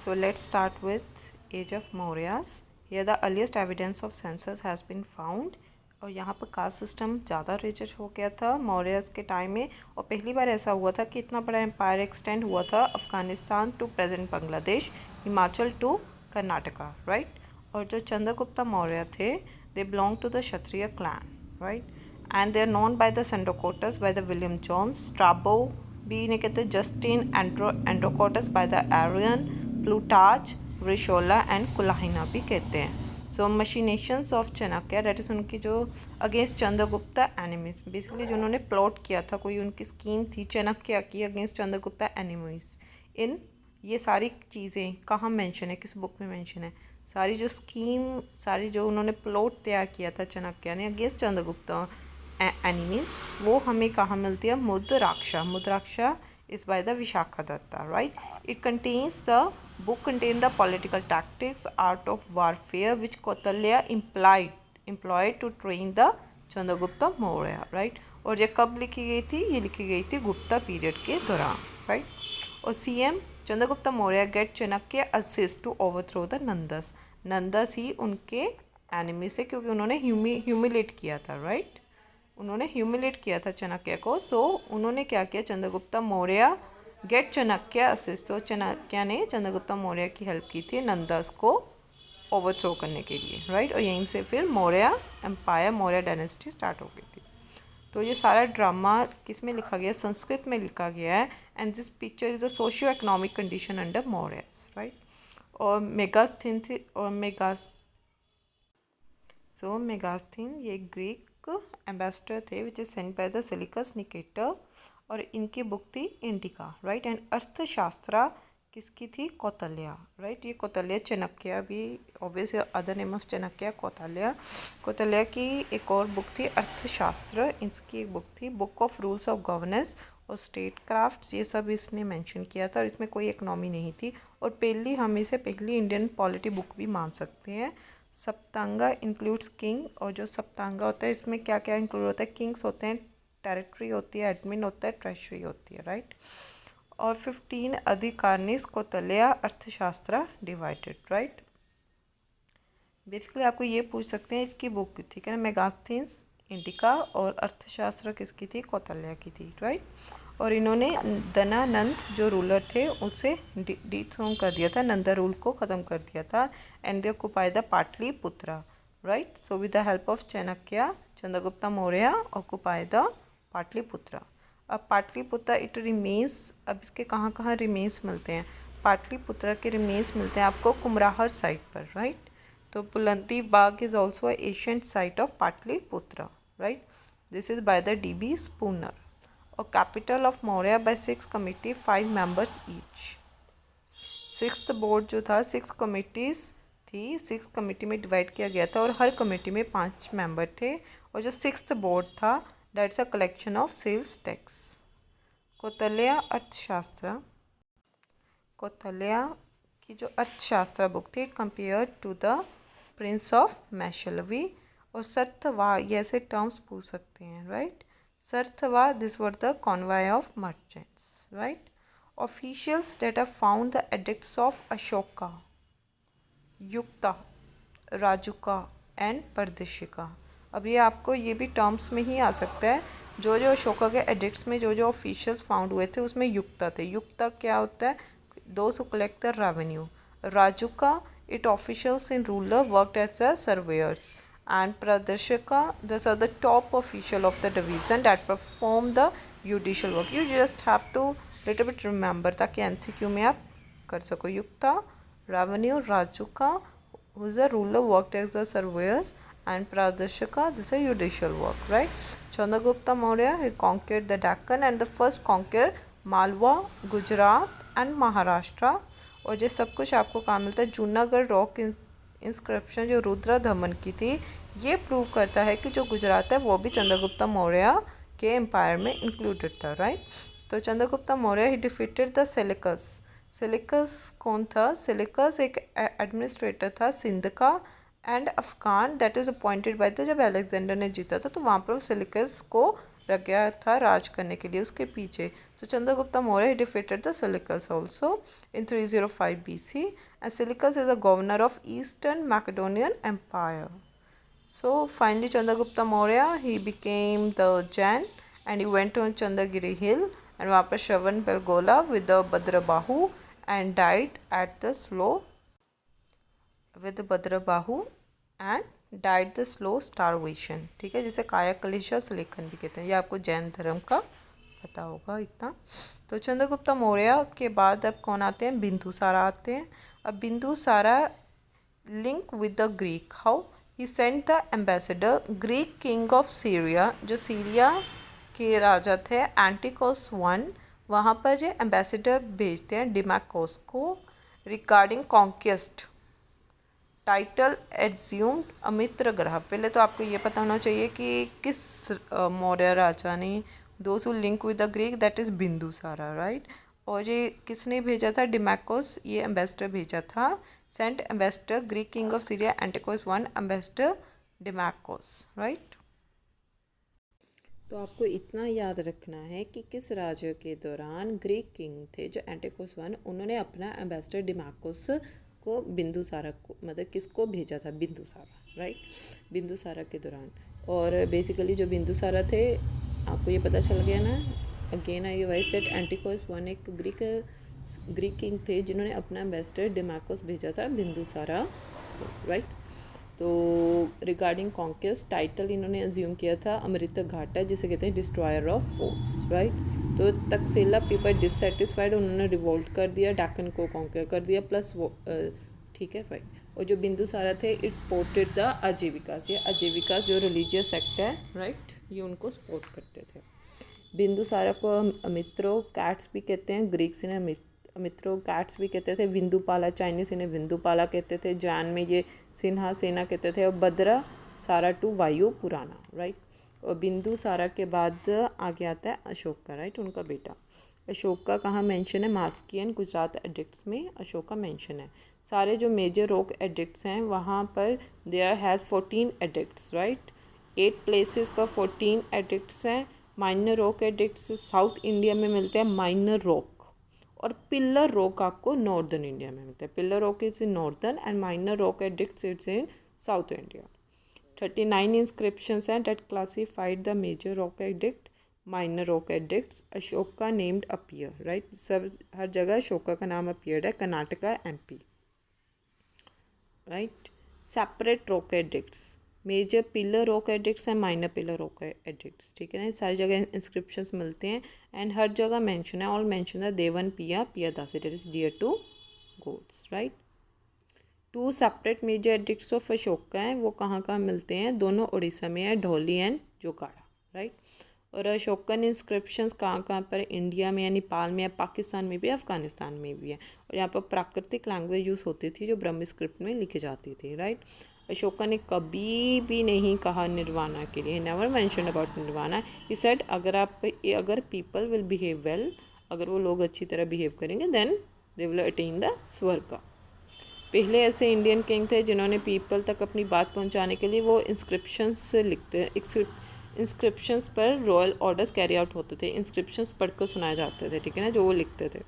So let's start with Age of Mauryas. Here the earliest evidence of census has been found. और यहाँ पर caste system ज़्यादा rich हो गया था मौर्यस के टाइम में, और पहली बार ऐसा हुआ था कि इतना बड़ा एम्पायर एक्सटेंड हुआ था Afghanistan to present Bangladesh, Himachal to Karnataka, right. और जो चंद्रगुप्ता मौर्य थे, they belong to the Kshatriya clan, right, and they are known by the Sandrocottus by the William Jones, Strabo भी इन्हें कहते हैं, Justin Androcottus by the Arrian, Plutarch, रिशोला एंड कुलाहिना भी कहते हैं। So machinations of Chanakya, that is उनकी जो अगेंस्ट चंद्रगुप्ता एनिमीज, बेसिकली जो उन्होंने प्लॉट किया था, कोई उनकी स्कीम थी चाणक्य की अगेंस्ट चंद्रगुप्ता एनिमीज। इन ये सारी चीज़ें कहाँ मेंशन है, किस बुक में मेंशन है? सारी जो स्कीम, सारी जो उन्होंने प्लॉट तैयार किया था चाणक्य ने अगेंस्ट चंद्रगुप्ता एनिमीज, वो हमें कहाँ मिलती है? मुद्राक्षा। मुद्राक्षा is by the Vishakadatta, right? It contains the book contain the political tactics, art of warfare which Kautilya employed to train the Chandragupta Maurya, right? और ये कब लिखी गई थी? ये लिखी गई थी गुप्ता पीरियड के दौरान, right? और CM Chandragupta Maurya get Chanakya assist to overthrow the Nandas. Nandas ही उनके एनिमी से, क्योंकि उन्होंने ह्यूमिलेट किया था, राइट? उन्होंने ह्यूमिलेट किया था चाणक्य को। सो उन्होंने क्या किया? चंद्रगुप्ता मौर्य गेट चाणक्य असिस्ट, तो चाणक्य ने चंद्रगुप्ता मौर्य की हेल्प की थी नंदस को ओवरथ्रो करने के लिए, राइट। और यहीं से फिर Maurya empire, Maurya dynasty start हो गई थी। तो ये सारा ड्रामा किस में लिखा गया? संस्कृत में लिखा गया है। And this picture is a socio economic condition under Mauryas, right. और मेगास्थीन थी, और मेगास्थीन ये ग्रीक एम्बेसडर थे which is sent by the silicus Nicator, और इनकी बुक थी इंडिका, राइट। एंड अर्थशास्त्रा किसकी थी? कौटिल्य, राइट। ये कौटिल्य, चाणक्य भी obvious other name of Chanakya Kautilya. Kautilya की एक और बुक थी अर्थशास्त्र, इसकी एक बुक थी book of rules of governance और स्टेट क्राफ्ट्स, ये सब इसने मेंशन किया था। और इसमें कोई इकनॉमी नहीं थी, और पहली, हम इसे पहली इंडियन पॉलिटी बुक भी मान सकते हैं। सप्तांगा इंक्लूड्स किंग, और जो सप्तांगा होता है इसमें क्या क्या इंक्लूड होता है? किंग्स होते हैं, टेरिटरी होती है, एडमिन होता है, ट्रेजरी होती है, राइट। और 15 अधिकारिणीज कौटिल्य अर्थशास्त्र डिवाइडेड, राइट। बेसिकली आपको ये पूछ सकते हैं इसकी बुक, ठीक है ना, मेगास्थीन्स, इंडिका, और अर्थशास्त्र किसकी थी? कौटिल्य की थी, राइट। और इन्होंने दनानंद जो रूलर थे उसे डिथ्रोन कर दिया था, नंदा रूल को ख़त्म कर दिया था। And they occupy the Pataliputra, right. So with the help of Chanakya, Chandragupta Maurya occupy the Pataliputra. अब पाटलिपुत्र इट रिमेन्स, अब इसके कहाँ कहाँ रिमेन्स मिलते हैं? पाटलिपुत्र के रिमेन्स मिलते हैं आपको कुमराहर साइट पर, राइट। तो Bulandi Bagh is also ancient site of Pataliputra, right. This is by the DB Spooner. और capital of Maurya by 6 committee, 5 members each. 6th board जो था, 6 कमिटीज़ थी, 6 कमेटी में डिवाइड किया गया था, और हर कमेटी में 5 मेंबर थे। और जो 6th बोर्ड था, that's a collection of sales tax. Kautilya Arthashastra, Kautilya की जो अर्थशास्त्र बुक थी, compare to the prince of Machiavelli. और सर्थवा, ये ऐसे टर्म्स पूछ सकते हैं, right. Sarthava, these were the convoy of merchants, right? Officials that have found the edicts of Ashoka, Yukta, Rajuka and Pardishika. अब ये आपको ये भी टर्म्स में ही आ सकता है। जो जो अशोका के एडिक्ट्स में जो जो ऑफिशियल्स फाउंड हुए थे उसमें युक्ता थे। युक्ता क्या होता है? Those who collect the revenue. Rajuka, it officials in ruler worked as a surveyors. And Pradarshika, these are the top official of the division that perform the judicial work. You just have to little bit remember ताकि MCQ में आप कर सको। युक्ता, revenue, Rajuka, who is a ruler worked as a surveyors, and Pradarshika, this is judicial work, right? Chandragupta Maurya, he conquered the Deccan and the first conquered Malwa, Gujarat and Maharashtra. और ये सब कुछ आपको कहाँ मिलता है? Junagadh rock inscription जो रुद्र धमन की थी, ये प्रूव करता है कि जो गुजरात है वो भी चंद्रगुप्ता मौर्य के एम्पायर में इंक्लूडेड था, राइट। तो चंद्रगुप्ता मौर्य ही डिफीटेड द सेलिकस। सेलिकस कौन था? सेलिकस एक एडमिनिस्ट्रेटर था सिंध का and Afghan, that is appointed by the, जब अलेक्जेंडर ने जीता था तो वहाँ पर सेलिकस को रख गया था राज करने के लिए उसके पीछे. So Chandragupta Maurya defeated the Seleucids also in 305 BC, and Seleucus is the governor of Eastern Macedonian Empire. So finally Chandragupta Maurya, he became the Jain, and he went on Chandagiri hill and वहाँ पर श्रवण Belagola with the Bhadrabahu and died at the slow with Bhadrabahu and died the slow starvation. ठीक है, जिसे काया कलिशा सुलेखन भी कहते हैं. ये आपको जैन धर्म का पता होगा इतना. तो चंद्रगुप्ता मौर्य के बाद अब कौन आते हैं? बिंदुसारा आते हैं. अब Bindusara link with the Greek. How? He sent the ambassador Greek king of Syria, जो सीरिया के राजा थे एंटिकोस वन, वहाँ पर जो एम्बेसडर भेजते हैं डिमाकोस को रिगार्डिंग कॉन्क्वेस्ट. टाइटल एज्यूम्ड अमित्र ग्रह. पहले तो आपको ये पता होना चाहिए कि किस मौर्य राजा ने those who link with the Greek, that is Bindusara, right. और ये किसने भेजा था? डिमाकोस, ये एम्बेसडर भेजा था. Sent ambassador Greek king of Syria Antiochus one, ambassador Deimachus, right. तो आपको इतना याद रखना है कि किस राज्य के दौरान ग्रीक किंग थे जो एंटिकोस वन, उन्होंने अपना एम्बेसडर डिमाकोस को बिंदुसारा को, मतलब किसको भेजा था? बिंदुसारा, राइट. बिंदुसारा के दौरान. और बेसिकली जो बिंदुसारा थे, आपको ये पता चल गया ना. Again I revise that Antiochus one एक ग्रीक किंग थे जिन्होंने अपना एम्बेसडर डिमाकोस भेजा था बिंदुसारा, राइट. तो रिगार्डिंग कॉन्क्वेस्ट टाइटल इन्होंने अज्यूम किया था अमृत घाटा, जिसे कहते हैं डिस्ट्रॉयर ऑफ फोर्स, राइट. तो तक्षशिला पीपल डिससेटिस्फाइड, उन्होंने रिवोल्ट कर दिया, डाकन को कॉन्कर कर दिया, प्लस वो ठीक है, राइट. और जो बिंदुसारा थे, इट सपोर्टेड द आजीविकास. ये आजीविकास जो रिलीजियस सेक्ट है, राइट, ये उनको सपोर्ट करते थे. बिंदुसारा को अमित्रो कैट्स भी कहते हैं, ग्रीक्स ने अमित्रो कैट्स भी कहते थे. विंदुपाला चाइनीस इन्हें विंदुपाला कहते थे. जान में ये सिन्हा सेना कहते थे. और भद्रा सारा टू वायु पुराना, राइट. और बिंदुसारा के बाद आगे आता है अशोका, राइट, उनका बेटा. अशोका कहाँ मेंशन है? मास्कियन गुजरात एडिक्ट्स में अशोका मेंशन है. सारे जो मेजर रॉक एडिक्ट्स हैं वहाँ पर there has 14 edicts, right. 8 places पर 14 एडिक्ट्स हैं. Minor rock edicts south India में मिलते हैं, माइनर रॉक. और पिलर रॉक आपको नॉर्दर्न इंडिया में मिलता है. Pillar rock is in northern and minor rock edicts it's in south India. 39 inscriptions हैं that classified the major rock edict, minor rock edicts. Ashoka named appear, right. सब हर जगह अशोका का नाम अपीयर्ड है. Karnataka, MP, right. Separate rock edicts, major pillar rock edicts and minor pillar rock edicts. ठीक है ना, सारी जगह इंस्क्रिप्शंस मिलते हैं एंड हर जगह मेंशन है. ऑल मेंशन है Devanampiya Das, it is dear to gods, right. 2 separate major edicts of Ashoka हैं, वो कहाँ कहाँ मिलते हैं? दोनों उड़ीसा में है, ढोली एंड जोगाड़ा, राइट. और अशोकन इंस्क्रिप्शंस कहाँ कहाँ पर? इंडिया में या नेपाल में या पाकिस्तान में भी, अफगानिस्तान में भी है. और यहाँ पर प्राकृतिक लैंग्वेज यूज़ होती थी जो ब्रह्म स्क्रिप्ट में लिखी जाती थी, राइट. अशोका ने कभी भी नहीं कहा निर्वाणा के लिए, never mention about nirvana. He said अगर पीपल विल बिहेव वेल, अगर वो लोग अच्छी तरह बिहेव करेंगे then they will attain the swarg. पहले ऐसे इंडियन किंग थे जिन्होंने पीपल तक अपनी बात पहुंचाने के लिए वो इंस्क्रिप्शंस लिखते. इंस्क्रिप्शंस पर रॉयल ऑर्डर्स कैरी आउट होते थे. इंस्क्रिप्शंस पढ़कर सुनाए जाते थे, ठीक है ना, जो वो लिखते थे,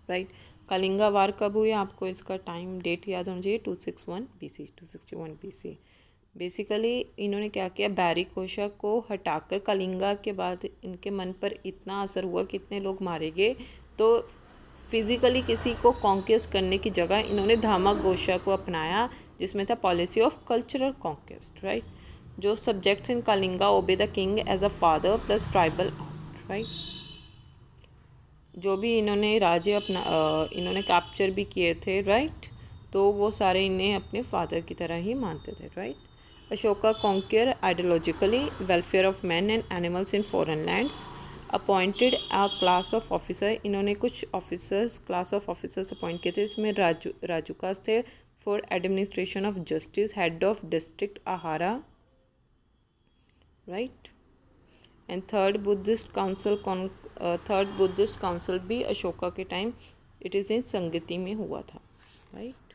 राइट. कलिंगा वार कब हुई? आपको इसका टाइम डेट याद होना चाहिए. 261 BC. बेसिकली इन्होंने क्या किया? बैरी कोशा को हटाकर कलिंगा के बाद इनके मन पर इतना असर हुआ कि इतने लोग मारे गए, तो फिज़िकली किसी को कॉन्क्वेस्ट करने की जगह इन्होंने धामा घोषा को अपनाया, जिसमें था policy of cultural conquest, right. जो subjects in Kalinga obey the king as a father plus tribal आस्ट, राइट. जो भी इन्होंने राज्य इन्होंने कैप्चर भी किए थे, राइट, तो वो सारे इन्हें अपने फादर की तरह ही मानते थे, right. Ashoka conquer ideologically welfare of man and animals in foreign lands. Appointed a class of officer, इन्होंने कुछ officers class of officers appoint किए थे. इसमें राजुकास थे for administration of justice, head of district Ahara, right. And third Buddhist council भी अशोका के time it is in संगति में हुआ था, राइट.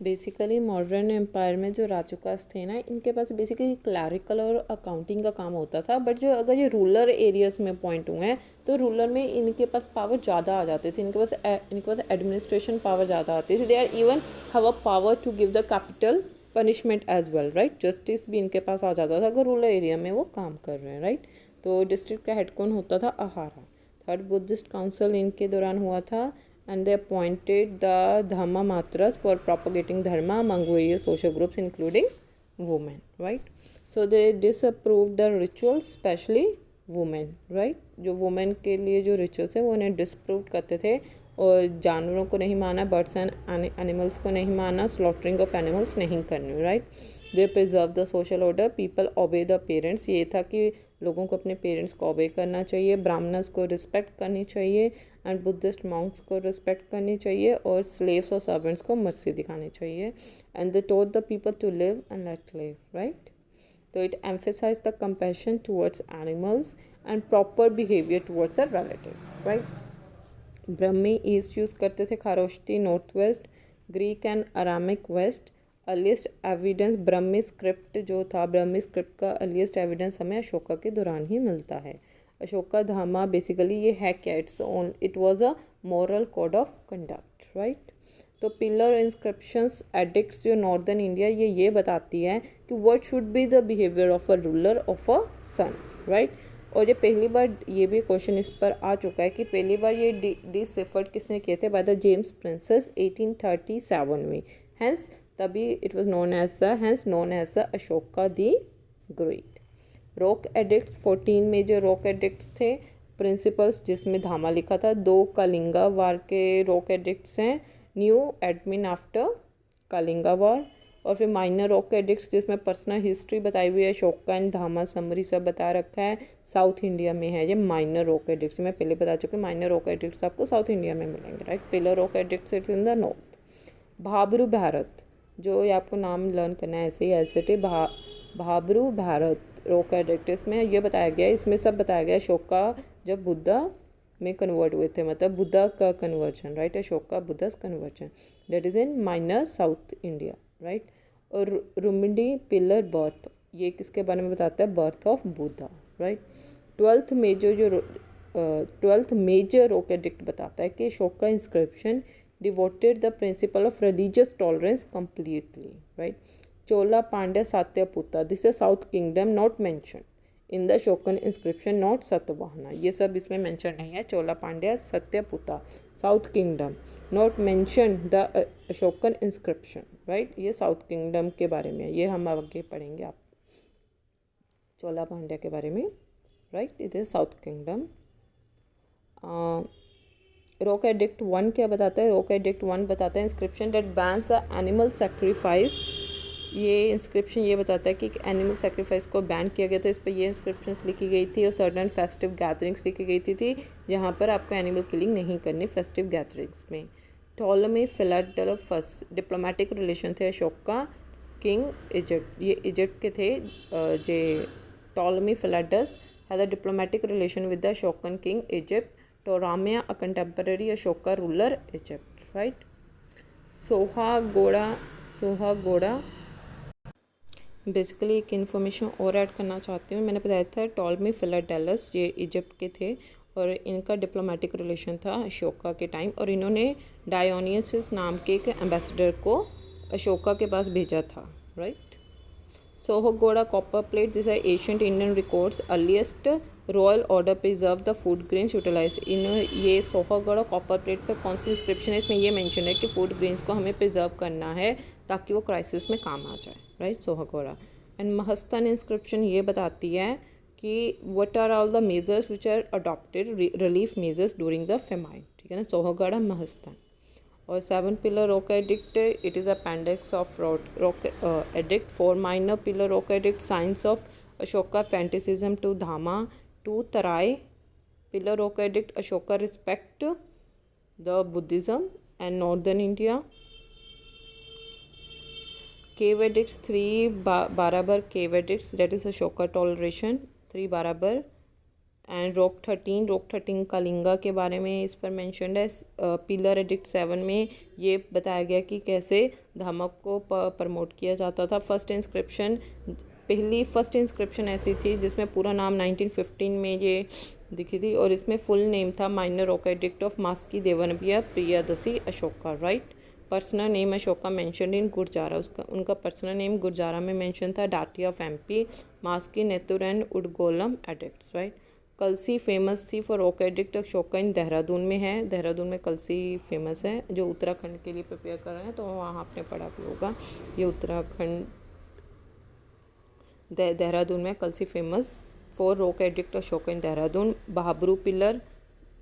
बेसिकली मॉडर्न एम्पायर में जो राजूकास थे ना, इनके पास बेसिकली क्लैरिकल और अकाउंटिंग का काम होता था, बट जो अगर ये रूरल एरियाज में पॉइंट हुए हैं तो रूरल में इनके पास पावर ज़्यादा आ जाते थे, इनके पास एडमिनिस्ट्रेशन पावर ज़्यादा आती थी। They are even have a power to give the capital punishment as well, right. Justice भी इनके पास आ जाता था अगर रूरल एरिया में वो काम कर रहे हैं, राइट। तो डिस्ट्रिक्ट का हेड कौन होता था? अहारा। थर्ड बुद्धिस्ट काउंसिल इनके दौरान हुआ था, and they appointed the Dhamma Matras for propagating Dharma among various social groups including women, right? So they disapproved the rituals, especially women, right? जो women के लिए जो rituals है वो उन्हें disapprove करते थे, और जानवरों को नहीं माना, बर्ड्स एंड एनिमल्स को नहीं माना, स्लॉटरिंग ऑफ एनिमल्स नहीं करनी, right. They preserve the social order, people obey the parents, ये था कि लोगों को अपने पेरेंट्स को ओबे करना चाहिए, ब्राह्मणस को रिस्पेक्ट करनी चाहिए, एंड बुद्धिस्ट मॉन्क्स को रिस्पेक्ट करनी चाहिए, और स्लेव्स और सर्वेंट्स को मर्सी दिखानी चाहिए। And they told the people to live and let live, right. तो it emphasise the compassion towards animals and proper behaviour towards a relatives, right. Brahmi east use करते थे, Kharosthi north west, Greek and Aramaic west. Earliest evidence Brahmi script जो था, ब्रह्मी script का earliest evidence हमें अशोका के दौरान ही मिलता है। अशोका धामा बेसिकली ये है क्या? It was a moral code of conduct, right. तो पिलर इंस्क्रिप्शंस एडिक्ट्स जो नॉर्दर्न इंडिया ये बताती है कि what should be the behaviour of a ruler of a son, right. और ये पहली बार ये भी क्वेश्चन इस पर आ चुका है कि पहली बार ये डिसिफर्ड किसने किए थे? बाय द जेम्स प्रिंसेस 1837 में। हैंस तभी it was known as the Ashoka the great. Rock edicts 14 major rock edicts थे, प्रिंसिपल्स जिसमें धामा लिखा था। 2 कलिंगा वार के रॉक एडिक्ट्स हैं, new admin after Kalinga war. और फिर माइनर रॉक एडिक्ट्स जिसमें पर्सनल हिस्ट्री बताई हुई है, अशोका एंड धामा समरी सब बता रखा है, साउथ इंडिया में है ये माइनर रॉक एडिक्ट्स। मैं पहले बता चुकी हूँ माइनर रॉक एडिक्ट्स आपको साउथ इंडिया में मिलेंगे, right. Pillar rock edicts it's in the north. Bhabru Bharat, जो ये आपको नाम लर्न करना है ऐसे ही ऐसे थे। भाबरू भारत रॉक एडिक्ट, इसमें ये बताया गया, इसमें सब बताया गया अशोका जब बुद्धा में कन्वर्ट हुए थे, मतलब बुद्धा का conversion, right. Ashoka Buddha conversion, that is in minor south India, right. और रुमिडी पिलर बर्थ, ये किसके बारे में बताता है? Birth of Buddha, right. Twelfth major rock edict बताता है कि Ashoka inscription devoted the principle of religious tolerance completely, right. Chola Pandya Satyaputa, this is south kingdom not mention in the Ashokan inscription, not Satavahana, ये सब इसमें मेंशन नहीं है। Chola Pandya Satyaputa south kingdom, not mention the Ashokan inscription, right. ये south kingdom के बारे में है, ये हम आगे पढ़ेंगे आप चोला पांड्या के बारे में, right. It is south kingdom. Rock edict 1 क्या बताता है? रॉक एडिक्ट 1 बताता है inscription that bans a animal sacrifice, ये इंस्क्रिप्शन ये बताता है कि एक एनिमल सेक्रीफाइस को बैन किया गया था। इस पर ये इंस्क्रिप्शंस लिखी गई थी, और सर्टन फेस्टिव गैदरिंग्स लिखी गई थी जहाँ पर आपको एनिमल किलिंग नहीं करनी फेस्टिव गैदरिंग्स में। टॉलमी फिलाडेल्फस, डिप्लोमेटिक रिलेशन थे अशोका किंग इजिप्ट, ये इजिप्ट के थे। जे Ptolemy Philadelphus had a diplomatic relation with the Ashokan king Egypt. Turamaya a contemporary Ashoka ruler Egypt, right. Sohgaura basically एक इन्फॉर्मेशन और ऐड करना चाहती हूँ। मैंने बताया था टॉलमी फिलाडेलस ये इजिप्ट के थे, और इनका डिप्लोमेटिक रिलेशन था अशोका के टाइम, और इन्होंने डायोनियसिस नाम के एक एम्बेसडर को अशोका के पास भेजा था, right. Sohgaura copper plate, this are ancient Indian records, earliest royal order preserve the food grains utilise. ये सोहागोड़ा कॉपर प्लेट पर कौन सी इंस्क्रिप्शन है? इसमें ये मेंशन है कि फूड ग्रेन्स को हमें प्रिजर्व करना है ताकि वो क्राइसिस में काम आ जाए, right. Sohgaura and Mahasthan inscription ये बताती है कि what are all the measures which are adopted relief measures during the famine, ठीक है ना। सोहागोड़ा महस्तन। और 7 pillar rock edict, it is appendix of rock edict. 4 minor pillar rock edict, science of Ashoka fanaticism to dhamma. 2 Terai pillar rock edict, Ashoka respect the Buddhism and northern India. Cave edicts 3 Barabar cave addicts, that is Ashoka toleration 3 Barabar and रोक 13 कलिंगा के बारे में इस पर mentioned है। Pillar addict 7 में ये बताया गया कि कैसे धमक को प्रमोट किया जाता था। फर्स्ट इंस्क्रिप्शन ऐसी थी जिसमें पूरा नाम 1915 में ये दिखी थी और इसमें फुल नेम था minor rock edict of Maski Devanampiya Priyadasi Ashoka, right. Personal name Ashoka mentioned in Gurjara, उनका पर्सनल नेम गुरजारा में मेंशन था। Datia of MP, Maski Nettur and Udegolam edicts, right. Kalsi famous थी for rock edict Ashoka in Dehradun में है। देहरादून में कलसी फेमस है। जो उत्तराखंड के लिए प्रिपेयर कर रहे हैं तो वहाँ आपने पढ़ा भी होगा। ये उत्तराखंड देहरादून में Kalsi famous for rock edict Ashoka in Dehradun.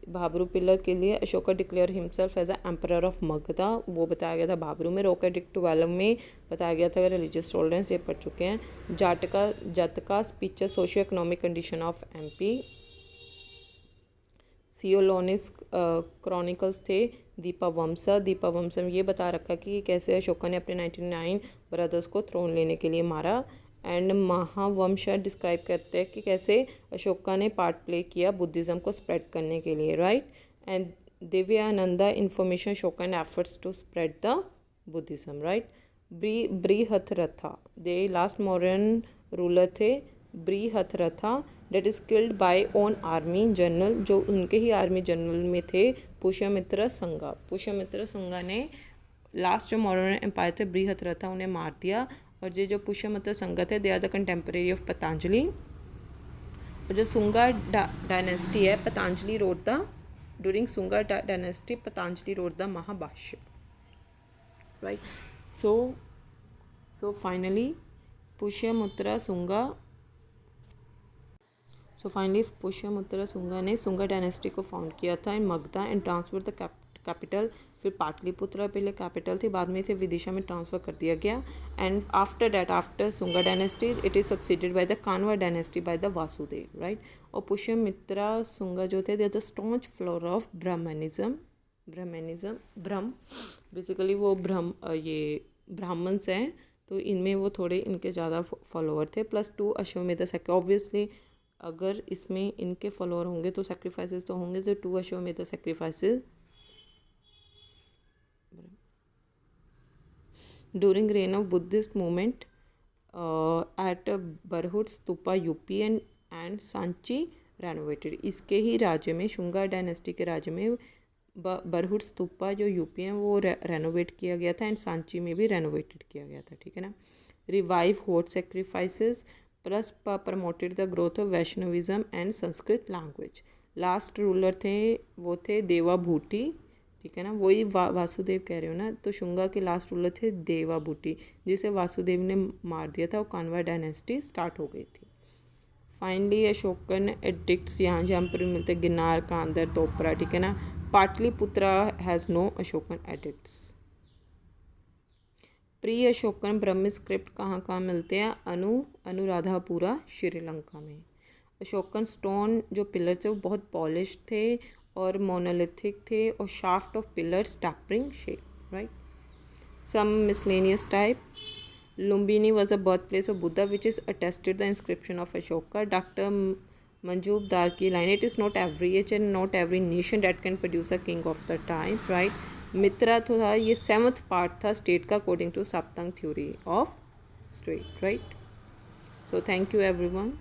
Bhabru pillar के लिए Ashoka declare himself as a emperor of Magadha, वो बताया गया था भाबरू में। रॉक एडिक्ट 12 में बताया गया था रिलीजियस टॉलरेंस, ये पढ़ चुके हैं। Jataka picture socio economic condition of MP. Ceylonese chronicles थे। दीपावंसा में ये बता रखा कि कैसे अशोका ने अपने 99 ब्रदर्स को थ्रोन लेने के लिए मारा। एंड महावंशा डिस्क्राइब करते हैं कि कैसे अशोका ने पार्ट प्ले किया बुद्धिज़्म को स्प्रेड करने के लिए, right. And Divyavadana information Ashoka and efforts to spread the Buddhism, right. Brihadratha they last Mauryan ruler थे। Brihadratha that is killed by own army general, जो उनके ही आर्मी जनरल में थे, पुष्यमित्र संगा ने लास्ट जो मौर्यन एम्पायर थे बृहत्रथा, उन्हें मार दिया। और ये जो पुष्यमित्र संगा थे they are the contemporary of Patanjali. और जो सुंगा डायनेस्टी है, Patanjali wrote the during Shunga dynasty Patanjali wrote the Mahabhashya, right. So finally Pushyamitra Shunga ने सुंगा डायनेस्टी को फाउंड किया था in Magadha and transfer the capital. फिर पाटलिपुत्र पहले कैपिटल थी, बाद में इसे विदिशा में ट्रांसफ़र कर दिया गया। And after Shunga dynasty it is succeeded by the Kanva dynasty by the Vasudeva, right. और पुष्यमित्रा सुंगा जो थे they are the staunch follower of Brahma basically वो ब्राह्मण्स हैं, तो इनमें वो थोड़े इनके ज़्यादा फॉलोअर थे। प्लस 2 अश्वमेध सेक्रिफाइस, ऑब्वियसली अगर इसमें इनके फॉलोअर होंगे तो सेक्रीफाइसेस तो होंगे, तो 2 Ashvamedha sacrifices during reign of Buddhist movement at Bharhut stupa UP and Sanchi renovated. इसके ही राज्य में शुंगा डायनेस्टी के राज्य में बरहुट स्तूपा जो यूपी हैं वो रेनोवेट किया गया था एंड सांची में भी रेनोवेटेड किया गया था, ठीक है ना। Revive hot sacrifices plus promoted the growth of Vaishnavism and Sanskrit language. Last ruler थे वो थे देवाभूति, ठीक है ना, वही वासुदेव कह रहे हो ना। तो शुंगा के लास्ट रूलर थे देवाभूति, जिसे वासुदेव ने मार दिया था और कान्वा डायनेस्टी स्टार्ट हो गई थी। फाइनली अशोकन एडिक्ट्स जहाँ पर मिलते गिरनार, कांदर, तोपरा, ठीक है ना। Pataliputra has no Ashokan edicts. Pre Ashokan Brahmi script कहाँ मिलते हैं? अनुराधापुरा श्रीलंका में। अशोकन स्टोन जो पिलर्स थे वो बहुत पॉलिश थे और मोनोलिथिक थे और shaft of pillars tapering shape, right. Some miscellaneous type. Lumbini was a birth place of Buddha which is attested the inscription of Ashoka. Doctor Majumdar की line, it is not every age and not every nation that can produce a king of the time, right. Mitra तो था, ये 7th part था state का according to Saptanga theory of state, right. So thank you everyone.